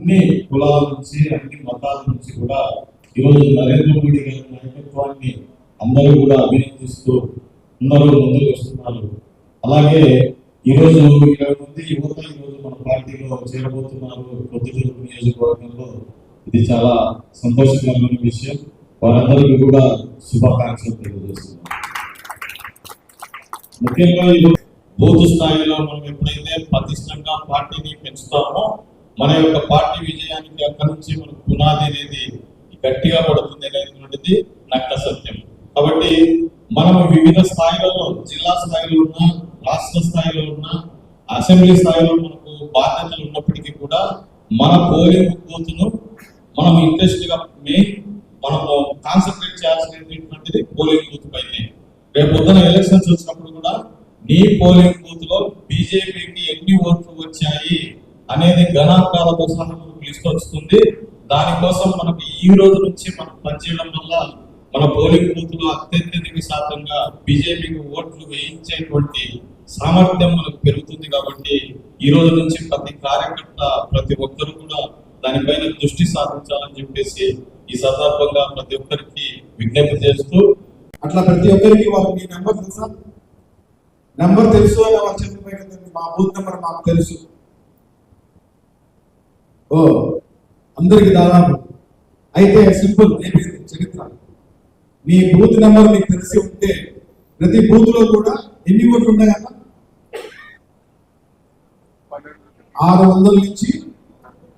అన్ని కులాల నుంచి అన్ని మతాల నుంచి కూడా ఈరోజు నరేంద్ర మోడీ గారి నాయకత్వాన్ని అందరూ కూడా అభినందిస్తూ అందరూ ముందుకు వస్తున్నారు. అలాగే ఈరోజు 20 మంది యువత ఈరోజు మన పార్టీలో చేరబోతున్నారు ప్రొద్దుటూరు నియోజకవర్గంలో. ఇది చాలా సంతోషకరమైన విషయం. వారందరికీ కూడా శుభాకాంక్షలు తెలియజేస్తున్నాను. ముఖ్యంగా బూత్ స్థాయిలో మనం ఎప్పుడైతే పటిష్టంగా పార్టీని పెంచుతామో మన యొక్క పార్టీ విజయానికి అక్కడి నుంచి మనకు పునాది అనేది గట్టిగా పడుతుంది అనేటువంటిది నగ్న సత్యం. కాబట్టి మనం వివిధ స్థాయిలలో, జిల్లా స్థాయిలో ఉన్న, రాష్ట్ర స్థాయిలో ఉన్న, అసెంబ్లీ స్థాయిలో మనకు బాధ్యతలు ఉన్నప్పటికీ కూడా మన పోలింగ్ బూత్ను మనం ఇంట్రెస్ట్ గా మనము కాన్సన్ట్రేట్ చేయాల్సినటువంటిది పోలింగ్ బూత్ పైన. రేపు పొద్దున ఎలక్షన్స్ వచ్చినప్పుడు కూడా నీ పోలింగ్ బూత్ లో బీజేపీకి ఎన్ని ఓట్లు వచ్చాయి అనేది గణాంకాలతో సహా మనకు లిస్ట్ వస్తుంది. దానికోసం మనకు ఈ రోజు నుంచి మనం పనిచేయడం వల్ల మన పోలింగ్ బూత్ లో అత్యధిక శాతంగా బీజేపీకి ఓట్లు వేయించేటువంటి సామర్థ్యం మనకు పెరుగుతుంది. కాబట్టి ఈ రోజు నుంచి ప్రతి కార్యకర్త, ప్రతి ఒక్కరు కూడా దానిపైన దృష్టి సాధించాలని చెప్పేసి ఈ సందర్భంగా ప్రతి ఒక్కరికి విజ్ఞప్తి చేస్తూ, అట్లా ప్రతి ఒక్కరికి వాళ్ళకి నెంబర్ తెలుసా? నెంబర్ తెలుసు అని వాళ్ళు చెప్పిపోయింది. మా బూత్ నెంబర్ మాకు తెలుసు. ఓ అందరికి దాదాపు అయితే సింపుల్ అయిపోయింది చరిత్ర. మీ బూత్ నెంబర్ మీకు తెలిసి ఉంటే ప్రతి బూత్ లో కూడా ఎన్ని ఓట్లు ఉన్నాయన్న? 600 నుంచి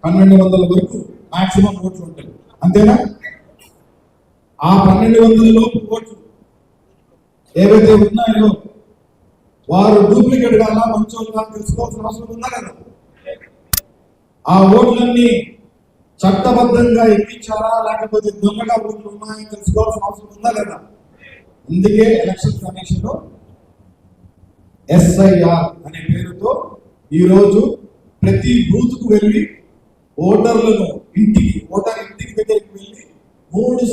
1200 వరకు మాక్సిమం ఓట్లు ఉంటాయి. అంతేనా? ఆ 1200 లోపు ఓట్లు ఏవైతే ఉన్నాయో వారు డూప్లికేట్ గా మంచోళ్ళ తెలుసుకోవాల్సిన అవసరం ఉందా కదా? ఆ ఓట్లన్నీ చట్టబద్ధంగా ఎక్కించారా లేకపోతే దొంగగా ఓట్లు ఉన్నాయని తెలుసుకోవాల్సిన అవసరం ఉందా లేదా? అందుకే ఎలక్షన్ కమిషన్ లో SIR అనే పేరుతో ఈరోజు ప్రతి బూత్ కు వెళ్ళి ఓటర్లను ఇంటికి దగ్గరికి వెళ్ళి 3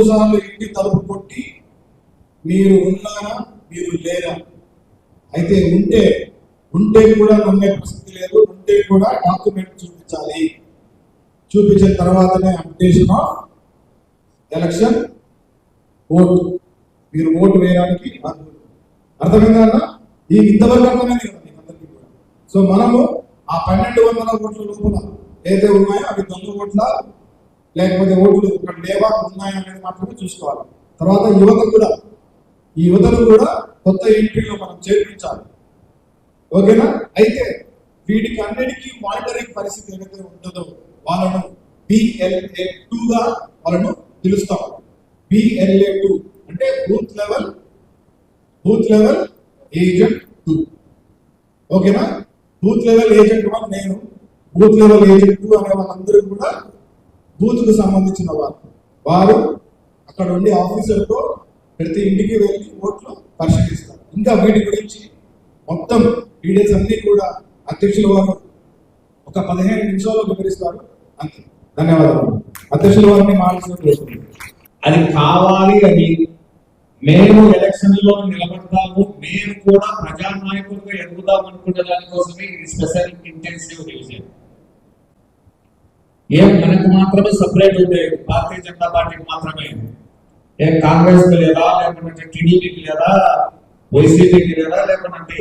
సార్లు ఇంటి తలుపు కొట్టి మీరు ఉన్నారా, మీరు లేరా, అయితే ఉంటే కూడా నమ్మే పరిస్థితి లేదు, ఉంటే కూడా డాక్యుమెంట్ చూపించాలి. చూపించిన తర్వాతనే అప్డేషన్ ఆఫ్ ఎలక్షన్ ఓటు, మీరు ఓటు వేయడానికి అర్థమైందా అన్న? ఈ ఇంతవరకు అర్థమైంది కదా మీకు అందరికీ కూడా. సో మనము ఆ 1200 ఓట్ల లోపల ఏదైతే ఉన్నాయో అవి దొంగ ఓట్ల లేకపోతే ఓట్లు ఇక్కడ లేవా ఉన్నాయా అనేది మాత్రమే చూసుకోవాలి. తర్వాత ఈ యువతను కూడా కొత్త ఎంట్రీలో మనం చేర్పించాలి. ఓకేనా? అయితే వీటికి అన్నిటికీ మానిటరింగ్ పరిస్థితి ఏదైతే ఉంటుందో వాళ్ళను BLA2 గా వాళ్ళను పిలుస్తాం. BLA2 అంటే బూత్ లెవెల్ ఏజెంట్ 2. ఓకేనా? బూత్ లెవెల్ ఏజెంట్ 1 నేను, బూత్ లెవెల్ ఏజెంట్ 2 అనే వాళ్ళందరూ కూడా బూత్ కు సంబంధించిన వారు అక్కడ ఉండి ఆఫీసర్తో ప్రతి ఇంటికి వెళ్ళి ఓట్లు పరిశీలిస్తారు. ఇంకా వీటి గురించి మొత్తం డీటెయిల్స్ అన్ని కూడా అధ్యక్షుల వారు ఒక 15 నిమిషాల్లో వివరిస్తారు. అంతే. ధన్యవాదాలు. అధ్యక్షుల వారిని మాట్లాడుతున్నారు. అది కావాలి అని మేము ఎలక్షన్ లో నిలబడతాము, మేము కూడా ప్రజానాయకులుగా ఎదుగుదాం అనుకునే దానికోసమే ఈ స్పెషల్ ఇంటెన్సివ్ రివిజన్. మనకు మాత్రమే సపరేట్ ఉంది, భారతీయ జనతా పార్టీకి మాత్రమే. కాంగ్రెస్ కి లేదా, లేకుంటే టీడీపీకి లేదా, వైసీపీకి లేదా, లేకుంటే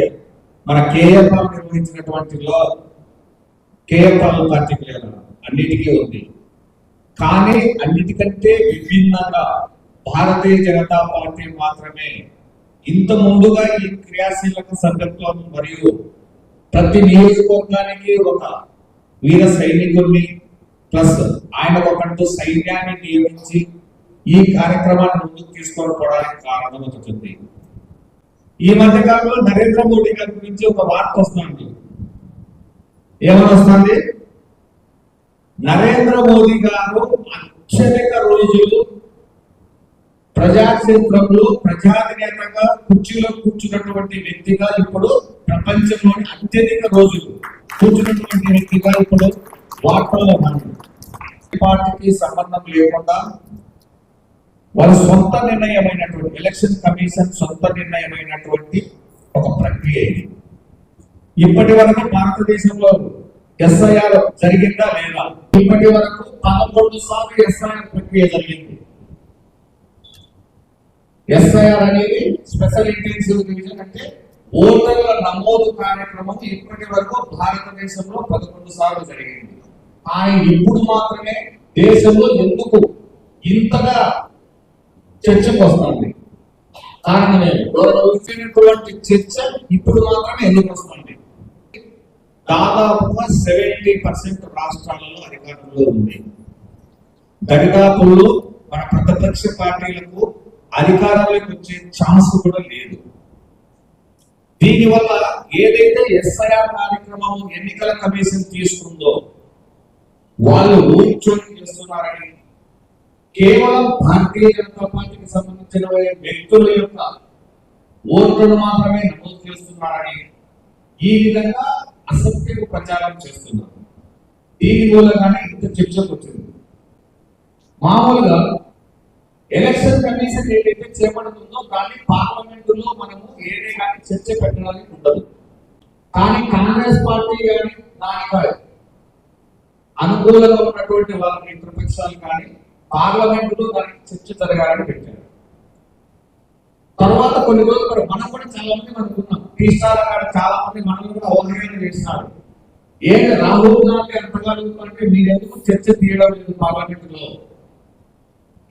మన కేఎఫ్ఆర్ నిర్వహించినటువంటి కేఎఫ్ఆర్ పార్టీకి లేదా, అన్నిటికీ ఉంది. కానీ అన్నిటికంటే విభిన్నంగా భారతీయ జనతా పార్టీ మాత్రమే ఇంత ముందుగా ఈ క్రియాశీలక సభ్యత్వం మరియు ప్రతి నియోజకవర్గానికి ఒక వీర సైనికుడిని ప్లస్ ఆయనకు ఒకటి సైన్యాన్ని నియమించి ఈ కార్యక్రమాన్ని ముందుకు తీసుకొని పోవడానికి కారణం అవుతుంది. ఈ మధ్య కాలంలో నరేంద్ర మోడీ గారి గురించి ఒక వార్త వస్తుంది. ఏమని వస్తుంది? నరేంద్ర మోదీ గారు అత్యధిక రోజులు ప్రజాక్షేత్రంలో ప్రజాధినేతగా కుర్చీలో కూర్చున్నటువంటి వ్యక్తిగా ఇప్పుడు ప్రపంచంలోని అత్యధిక రోజులు కూర్చున్నటువంటి వ్యక్తిగా ఇప్పుడు వార్తల్లో పార్టీకి సంబంధం లేకుండా వాళ్ళ సొంత నిర్ణయమైనటువంటి ఎలక్షన్ కమిషన్ సొంత నిర్ణయమైనటువంటి ఒక ప్రక్రియ ఇది. ఇప్పటి వరకు భారతదేశంలో ఎస్ఐఆర్ జరిగిందా లేదా? ఇప్పటి వరకు 11 సార్లు ఎస్ఐఆర్ ప్రక్రియ జరిగింది. ఎస్ఐఆర్ అనేది స్పెషల్ ఇంటెన్సివ్ రివిజన్, అంటే ఓటర్ల నమోదు కార్యక్రమం ఇప్పటి వరకు భారతదేశంలో 11 సార్లు జరిగింది. కానీ ఇప్పుడు మాత్రమే దేశంలో ఎందుకు ఇంతగా చర్చకు వస్తుంది? కారణం వచ్చినటువంటి చర్చ ఇప్పుడు మాత్రమే ఎందుకు వస్తుంది? దాదాపుగా 70% రాష్ట్రాలలో అధికారంలో ఉంది. దరిదాపుల్లో మన ప్రతిపక్ష పార్టీలకు అధికారంలోకి వచ్చే ఛాన్స్ కూడా లేదు. దీనివల్ల ఏదైతే ఎస్ఐఆర్ కార్యక్రమం ఎన్నికల కమిషన్ తీసుకుందో వాళ్ళు ఊహించోని చేస్తున్నారని, కేవలం భారతీయ జనతా పార్టీకి సంబంధించిన వ్యక్తుల యొక్క ఓట్లను మాత్రమే నమోదు చేస్తున్నారని ఈ విధంగా అసత్యపు ప్రచారం చేస్తున్నారు. దీని మూలంగానే ఇంత చర్చకు వచ్చింది. మామూలుగా ఎలక్షన్ కమిషన్ ఏదైతే చేపడుతుందో దాన్ని పార్లమెంటులో మనము ఏదే కానీ చర్చ పెట్టడానికి ఉండదు. కానీ కాంగ్రెస్ పార్టీ కానీ దానికి అనుకూలంగా ఉన్నటువంటి వాళ్ళ మిత్రపక్షాలు కానీ పార్లమెంటులో దానికి చర్చ జరగాలని పెట్టారు. తర్వాత కొన్ని రోజులు మనం కూడా చాలా మంది అనుకున్నాం, టీసార్ అక్కడ చాలా మంది మనల్ని కూడా అవగాహన చేస్తున్నారు. ఏంటి రాహుల్ గాంధీ అంతగానే మీరు ఎందుకు చర్చ తీయడం లేదు పార్లమెంటులో?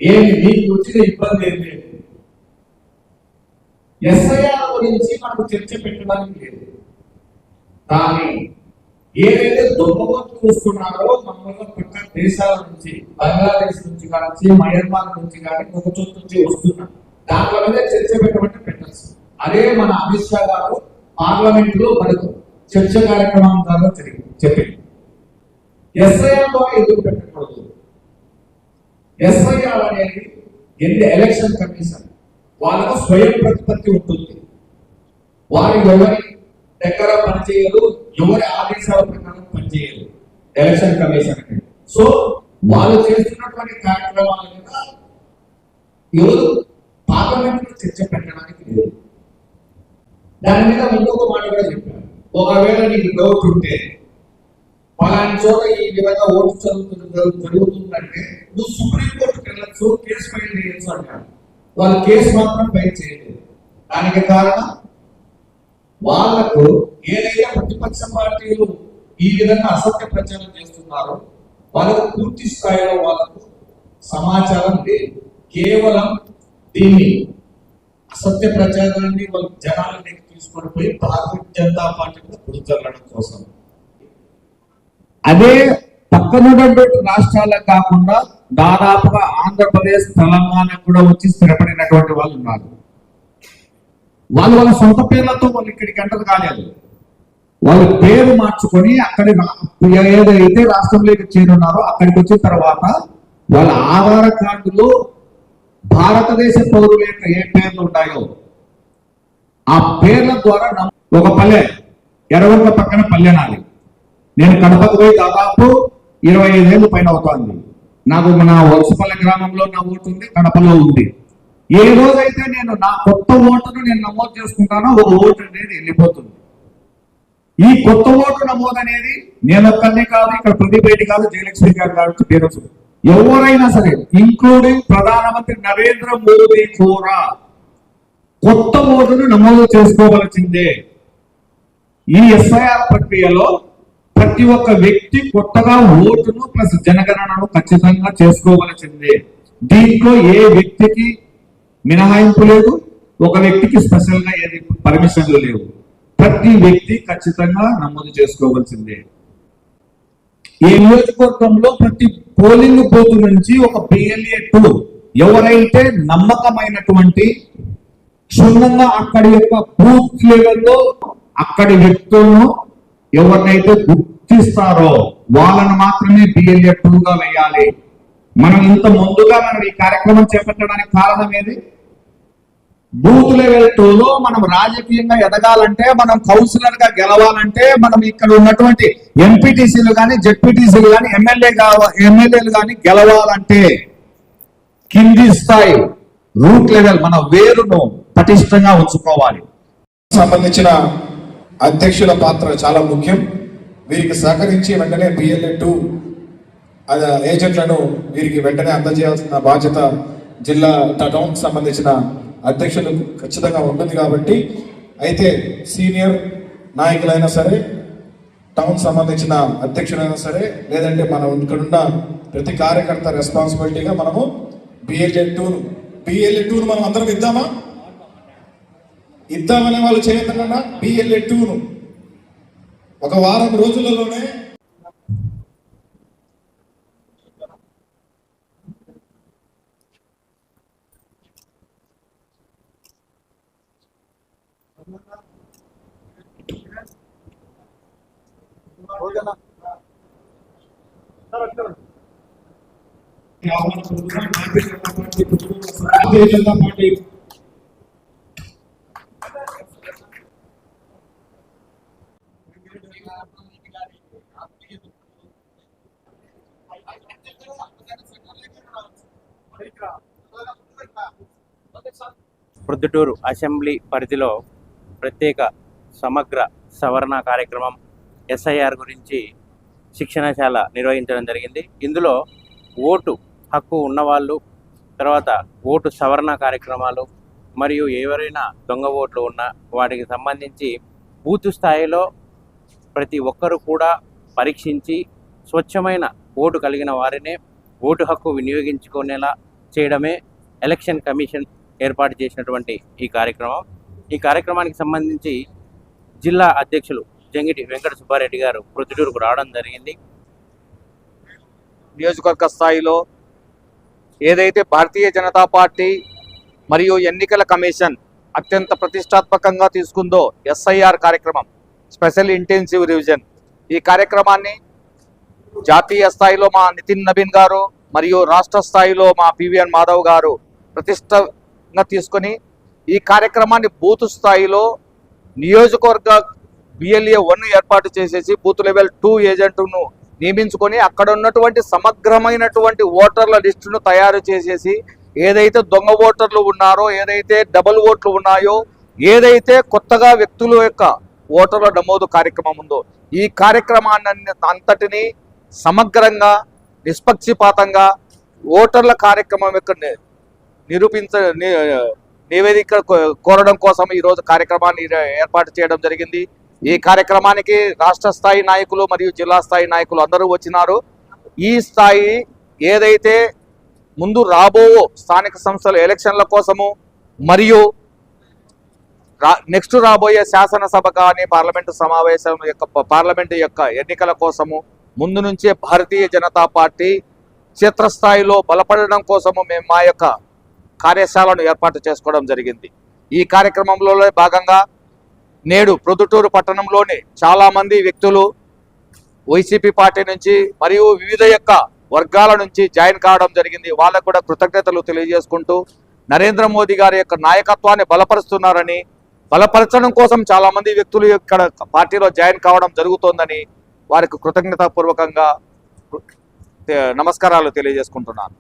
ఏమి మీకు వచ్చిన ఇబ్బంది ఏం లేదు. ఎస్ఐఆర్ గురించి మనకు చర్చ పెట్టడానికి లేదు. కానీ ఏదైతే దొంగోటు చూస్తున్నారో మనలో పక్క దేశాల నుంచి, బంగ్లాదేశ్ నుంచి కానీ, మయన్మార్ నుంచి కానీ, ఒక చోటు నుంచి వస్తున్నారు. దాంట్లో మీద చర్చ పెట్టమంటే పెట్టచ్చు. అదే మన అమిత్ షా గారు పార్లమెంట్ లో మనకు చర్చ కార్యక్రమం ద్వారా చెప్పింది. ఎస్ఐఆర్ ద్వారా ఎందుకు పెట్టకూడదు? ఎస్ఐఆర్ అనేది ఎలక్షన్ కమిషన్ వాళ్ళకు స్వయం ప్రతిపత్తి ఉంటుంది. వారు ఎవరి దగ్గర పనిచేయరు, ఎవరి ఆదేశాల ప్రకారం పనిచేయరు ఎలక్షన్ కమిషన్ అంటే. సో వాళ్ళు చేస్తున్నటువంటి కార్యక్రమాల మీద ఎవరు పార్లమెంట్ లో చర్చ పెట్టడానికి లేదు. దాని మీద ఇంకొక మాట కూడా చెప్పారు, ఒకవేళ నీకు డౌట్ ఉంటే పలాని చోట ఈ విధంగా ఓటు జరుగుతుందంటే నువ్వు సుప్రీంకోర్టుకు వెళ్ళచ్చు, కేసు ఫైల్ చేయొచ్చు అంటారు. వాళ్ళు కేసు మాత్రం ఫైల్ చేయలేదు. దానికి కారణం వాళ్లకు ఏదైతే ప్రతిపక్ష పార్టీలు ఈ విధంగా అసత్య ప్రచారం చేస్తున్నారో వాళ్ళకు పూర్తి స్థాయిలో వాళ్ళకు సమాచారం లేదు. కేవలం దీన్ని అసత్య ప్రచారాన్ని వాళ్ళు జనాలకి తీసుకొని పోయి భారతీయ జనతా పార్టీ మీద బురదల్లడం కోసం. అదే పక్కనున్నటువంటి రాష్ట్రాలకు కాకుండా దాదాపుగా ఆంధ్రప్రదేశ్, తెలంగాణ కూడా వచ్చి స్థిరపడినటువంటి వాళ్ళు ఉన్నారు. వాళ్ళు వాళ్ళ సొంత పేర్లతో వాళ్ళు ఇక్కడికి ఎంటర్ కాలేదు. వాళ్ళ పేరు మార్చుకొని అక్కడి ఏదైతే రాష్ట్రంలోకి చేరున్నారో అక్కడికి వచ్చిన తర్వాత వాళ్ళ ఆధార్ కార్డులో భారతదేశ పౌరుల యొక్క ఏ పేర్లు ఉంటాయో ఆ పేర్ల ద్వారా ఒక పల్లె, ఎర్రగొండ పక్కన పల్లె నాది. నేను కడపకు పోయి దాదాపు 25 ఏళ్ళు పైన అవుతోంది. నాకు మన వలసపల్లె గ్రామంలో నా ఓటు ఉంది, కడపలో ఉంది. ఏ రోజైతే నేను నా కొత్త ఓటును నేను నమోదు చేసుకుంటానో ఒక ఓటు అనేది వెళ్ళిపోతుంది. ఈ కొత్త ఓటు నమోదు అనేది నేను ఒక్కరిని కాదు, ఇక్కడ ప్రదీప్ రెడ్డి కాదు, జయలక్ష్మి గారు కాదు, పేరు ఎవరైనా సరే ఇంక్లూడింగ్ ప్రధానమంత్రి నరేంద్ర మోదీ కూడా కొత్త ఓటును నమోదు చేసుకోవలసిందే. ఈ ఎస్ఐఆర్ ప్రక్రియలో ప్రతి ఒక్క వ్యక్తి కొత్తగా ఓటును ప్లస్ జనగణనను ఖచ్చితంగా చేసుకోవలసిందే. దీంట్లో ఏ వ్యక్తికి మినహాయింపు లేదు, ఒక వ్యక్తికి స్పెషల్ గా ఏది పర్మిషన్లు లేవు. ప్రతి వ్యక్తి ఖచ్చితంగా నమోదు చేసుకోవాల్సిందే. ఈ నియోజకవర్గంలో ప్రతి పోలింగ్ బూత్ నుంచి ఒక BLA2 ఎవరైతే నమ్మకమైనటువంటి క్షుణ్ణంగా అక్కడి యొక్క బూత్ లెవెల్లో అక్కడి వ్యక్తులను ఎవరినైతే గుర్తిస్తారో వాళ్ళను మాత్రమే BLA2గా వేయాలి. మనం ఇంత ముందుగా మనం ఈ కార్యక్రమం చేపట్టడానికి కారణం ఏది? బూత్ లెవెల్ 2లో మనం రాజకీయంగా ఎదగాలంటే, మనం కౌన్సిలర్ గా గెలవాలంటే, మనం ఇక్కడ ఉన్నటువంటి ఎంపీటీసీలు కానీ, జెడ్పీటీసీలు కానీ, ఎమ్మెల్యేలు కానీ గెలవాలంటే కింది స్థాయి రూట్ లెవెల్ మన వేరును పటిష్టంగా ఉంచుకోవాలి. సంబంధించిన అధ్యక్షుల పాత్ర చాలా ముఖ్యం. వీరికి సహకరించి వెంటనే BLA-2 ఏజెంట్లను వీరికి వెంటనే అందజేయాల్సిన బాధ్యత జిల్లా టౌన్ సంబంధించిన అధ్యక్షులు ఖచ్చితంగా ఉంటుంది. కాబట్టి అయితే సీనియర్ నాయకులైనా సరే, టౌన్ సంబంధించిన అధ్యక్షులైనా సరే, లేదంటే మనం ఇక్కడున్న ప్రతి కార్యకర్త రెస్పాన్సిబిలిటీగా మనము BLA-2ను మనం అందరం ఇద్దామనే వాళ్ళు చేయొద్దన్నా BLA-2ను ఒక వారం రోజులలోనే భారతీయ జనతా పార్టీ ప్రొద్దుటూరు అసెంబ్లీ పరిధిలో ప్రత్యేక సమగ్ర సవరణ కార్యక్రమం SIR గురించి శిక్షణశాల నిర్వహించడం జరిగింది. ఇందులో ఓటు హక్కు ఉన్నవాళ్ళు, తర్వాత ఓటు సవరణ కార్యక్రమాలు మరియు ఎవరైనా దొంగ ఓట్లు ఉన్నా వాటికి సంబంధించి బూత్ స్థాయిలో ప్రతి ఒక్కరూ కూడా పరీక్షించి స్వచ్ఛమైన ఓటు కలిగిన వారినే ఓటు హక్కు వినియోగించుకునేలా చేయడమే ఎలక్షన్ కమిషన్ ఏర్పాటు చేసినటువంటి ఈ కార్యక్రమం. ఈ కార్యక్రమానికి సంబంధించి జిల్లా అధ్యక్షులు జంగిటి వెంకట సుబ్బారెడ్డి గారు ప్రొద్దుటూరుకు రావడం జరిగింది. నియోజకవర్గ స్థాయిలో ఏదైతే భారతీయ జనతా పార్టీ మరియు ఎన్నికల కమిషన్ అత్యంత ప్రతిష్టాత్మకంగా తీసుకుందో SIR కార్యక్రమం, స్పెషల్ ఇంటెన్సివ్ రివిజన్, ఈ కార్యక్రమాన్ని జాతీయ స్థాయిలో మా నితిన్ నబీన్ గారు మరియు రాష్ట్ర స్థాయిలో మా PVN మాధవ్ గారు ప్రతిష్టంగా తీసుకొని ఈ కార్యక్రమాన్ని బూత్ స్థాయిలో నియోజకవర్గ BLA-1 ఏర్పాటు చేసేసి బూత్ లెవెల్ 2 ఏజెంట్ను నియమించుకొని అక్కడ ఉన్నటువంటి సమగ్రమైనటువంటి ఓటర్ల లిస్టును తయారు చేసేసి ఏదైతే దొంగ ఓటర్లు ఉన్నారో, ఏదైతే డబుల్ ఓట్లు ఉన్నాయో, ఏదైతే కొత్తగా వ్యక్తుల యొక్క ఓటర్ల నమోదు కార్యక్రమం ఉందో ఈ కార్యక్రమాన్ని అంతటిని సమగ్రంగా నిష్పక్షపాతంగా ఓటర్ల కార్యక్రమం యొక్క నివేదిక కోరడం కోసం ఈరోజు కార్యక్రమాన్ని ఏర్పాటు చేయడం జరిగింది. ఈ కార్యక్రమానికి రాష్ట్ర స్థాయి నాయకులు మరియు జిల్లా స్థాయి నాయకులు అందరూ వచ్చినారు. ఈ స్థాయి ఏదైతే ముందు స్థానిక సంస్థల ఎలక్షన్ల కోసము మరియు నెక్స్ట్ రాబోయే శాసనసభ కానీ పార్లమెంటు యొక్క ఎన్నికల కోసము ముందు నుంచే భారతీయ జనతా పార్టీ క్షేత్రస్థాయిలో బలపడడం కోసము మేము మా యొక్క కార్యశాలను ఏర్పాటు చేసుకోవడం జరిగింది. ఈ కార్యక్రమంలో భాగంగా నేడు ప్రొద్దుటూరు పట్టణంలోని చాలామంది వ్యక్తులు వైసీపీ పార్టీ నుంచి మరియు వివిధ యొక్క వర్గాల నుంచి జాయిన్ కావడం జరిగింది. వాళ్ళకు కూడా కృతజ్ఞతలు తెలియజేసుకుంటూ నరేంద్ర మోదీ గారి యొక్క నాయకత్వాన్ని బలపరుస్తున్నారని, బలపరచడం కోసం చాలామంది వ్యక్తులు ఇక్కడ పార్టీలో జాయిన్ కావడం జరుగుతోందని వారికి కృతజ్ఞతాపూర్వకంగా నమస్కారాలు తెలియజేసుకుంటున్నాను.